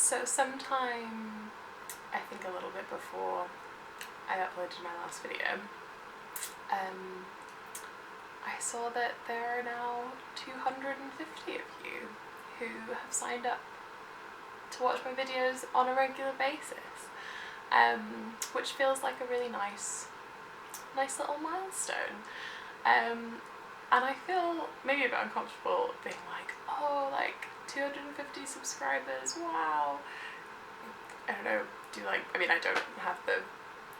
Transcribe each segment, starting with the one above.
So sometime, I think a little bit before I uploaded my last video, I saw that there are now 250 of you who have signed up to watch my videos on a regular basis, which feels like a really nice little milestone. And I feel maybe a bit uncomfortable being like, oh, like 250 subscribers, wow. I don't know, I mean, I don't have the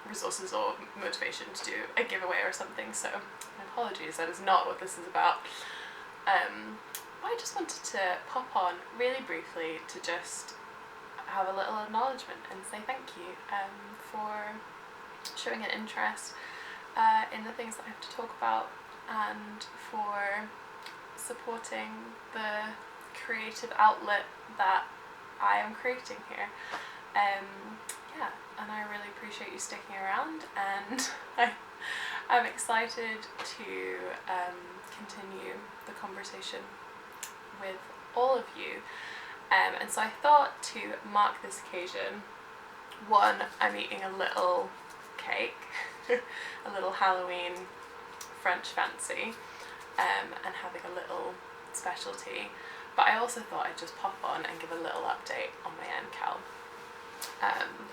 resources or motivation to do a giveaway or something, so my apologies, that is not what this is about. I just wanted to pop on really briefly to just have a little acknowledgement and say thank you for showing an interest in the things that I have to talk about, and for supporting the creative outlet that I am creating here. Yeah, and I really appreciate you sticking around, and I'm excited to continue the conversation with all of you. And so I thought, to mark this occasion, one, I'm eating a little cake, a little Halloween French fancy, and having a little specialty. But I also thought I'd just pop on and give a little update on my MKAL,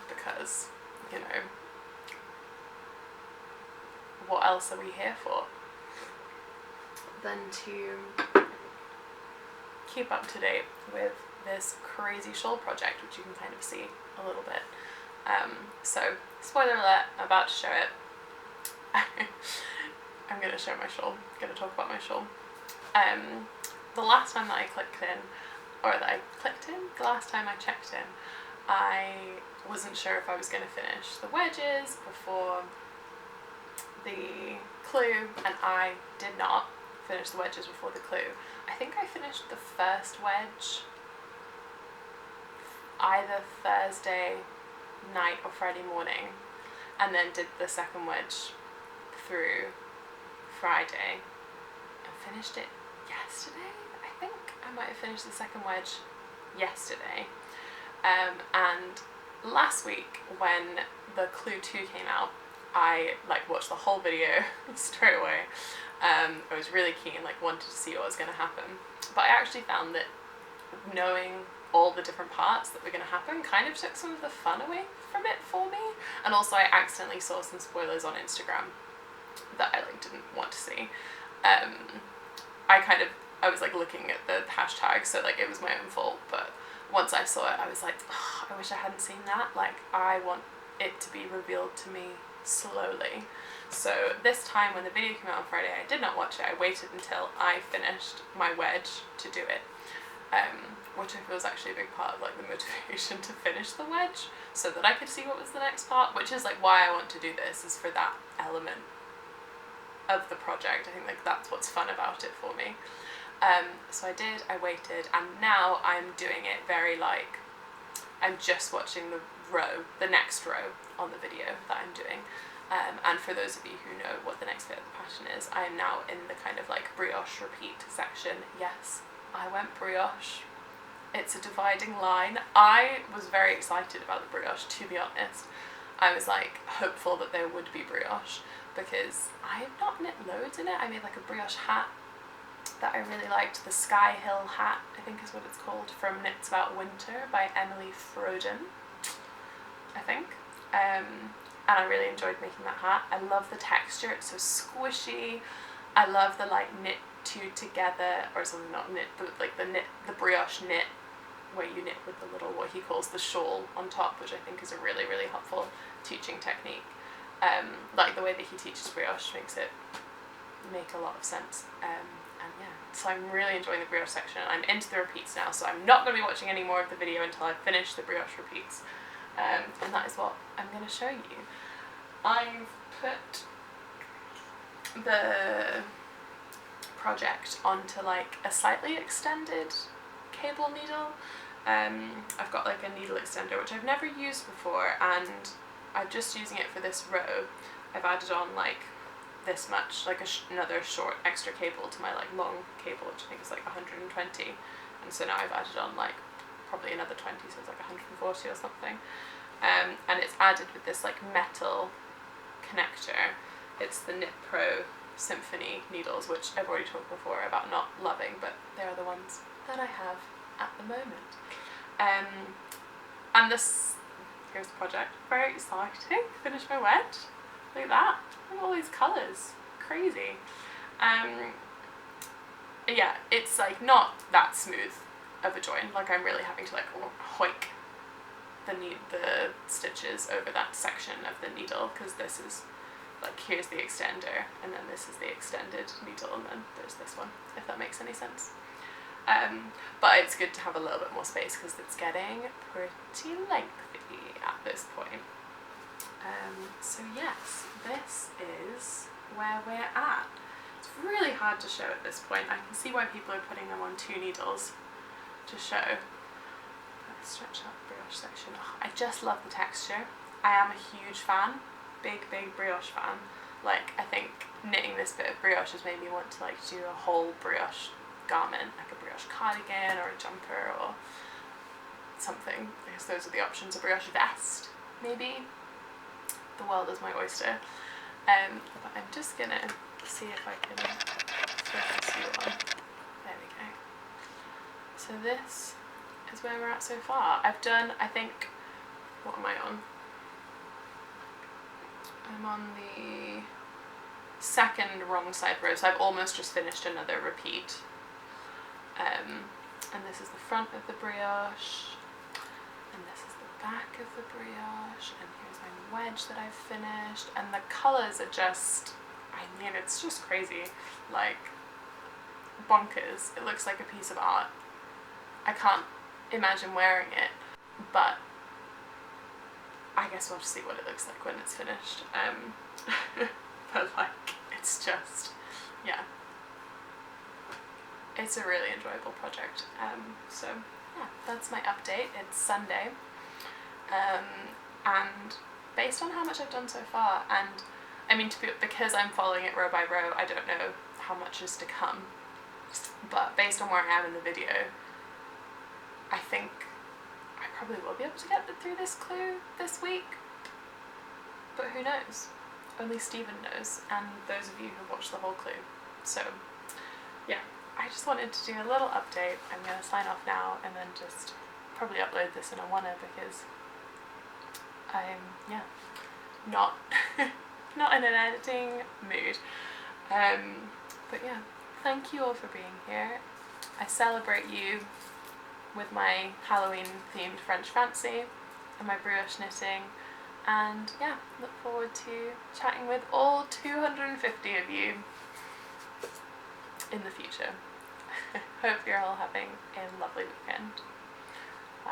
because, you know, what else are we here for than to keep up to date with this crazy shawl project, which you can kind of see a little bit. So, spoiler alert, I'm about to show it. I'm going to show my shawl, I'm going to talk about my shawl. The last time that I the last time I checked in, I wasn't sure if I was going to finish the wedges before the clue, and I did not finish the wedges before the clue. I think I finished the first wedge either Thursday night or Friday morning, and then did the second wedge through Friday and finished it yesterday. I think I might have finished the second wedge yesterday. And last week when the Clue 2 came out, I watched the whole video straight away. I was really keen, wanted to see what was going to happen. But I actually found that knowing all the different parts that were going to happen kind of took some of the fun away from it for me. And also I accidentally saw some spoilers on Instagram that I didn't want to see. I was looking at the hashtag, so it was my own fault, but once I saw it I was like, oh, I wish I hadn't seen that. I want it to be revealed to me slowly. So this time when the video came out on Friday, I did not watch it. I waited until I finished my wedge to do it, which I feel is actually a big part of the motivation to finish the wedge, so that I could see what was the next part, which is why I want to do this, is for that element of the project. I think that's what's fun about it for me. So I waited, and now I'm doing it very I'm just watching the next row on the video that I'm doing. And for those of you who know what the next bit of the pattern is, I am now in the kind of brioche repeat section. Yes, I went brioche. It's a dividing line. I was very excited about the brioche, to be honest. I was hopeful that there would be brioche, because I have not knit loads in it. I made a brioche hat that I really liked, the Sky Hill hat, I think is what it's called, from Knits About Winter by Emily Froden, I think. And I really enjoyed making that hat. I love the texture, it's so squishy. I love the knit two together, or something, not knit, but the brioche knit, where you knit with the little, what he calls the shawl on top, which I think is a really, really helpful teaching technique. The way that he teaches brioche makes it make a lot of sense. And yeah, so I'm really enjoying the brioche section. I'm into the repeats now, so I'm not going to be watching any more of the video until I finish the brioche repeats. And that is what I'm going to show you. I've put the project onto a slightly extended cable needle. I've got a needle extender, which I've never used before, and I'm just using it for this row. I've added on this much, another short extra cable to my long cable, which I think is 120, and so now I've added on probably another 20, so it's like 140 or something. And it's added with this like metal connector. It's the Knit Pro Symphony needles, which I've already talked before about not loving, but they're the ones that I have at the moment. And this, here's the project, very exciting. Finish my wedge, look at that, look at all these colours, crazy. Yeah, it's like not that smooth of a join, like I'm really having to like hoik the stitches over that section of the needle, because this is like, here's the extender and then this is the extended needle and then there's this one, if that makes any sense. But it's good to have a little bit more space because it's getting pretty lengthy at this point. So yes, this is where we're at. It's really hard to show at this point. I can see why people are putting them on 2 needles to show. Let's stretch out the brioche section. Oh, I just love the texture. I am a huge fan, big brioche fan. Like, I think knitting this bit of brioche has made me want to like do a whole brioche garment, like a brioche cardigan or a jumper or something. I guess those are the options. A brioche vest, maybe. The world is my oyster. But I'm just gonna see if I can focus you on. There we go. So this is where we're at so far. I've done, I think, what am I on? I'm on the second wrong side row, so I've almost just finished another repeat. And this is the front of the brioche, and this is the back of the brioche, and here's my wedge that I've finished, and the colours are just, I mean, it's just crazy, like bonkers. It looks like a piece of art. I can't imagine wearing it, but I guess we'll see what it looks like when it's finished. But like, it's just, yeah, it's a really enjoyable project. So yeah, that's my update. It's Sunday, and based on how much I've done so far, and I mean, because I'm following it row by row, I don't know how much is to come, but based on where I am in the video, I think I probably will be able to get through this clue this week, but who knows? Only Stephen knows, and those of you who watched the whole clue. So yeah, I just wanted to do a little update. I'm going to sign off now and then just probably upload this in a oneer because I'm, yeah, not not in an editing mood. But yeah, thank you all for being here. I celebrate you with my Halloween themed French fancy and my brioche knitting, and yeah, look forward to chatting with all 250 of you in the future. Hope you're all having a lovely weekend. Bye!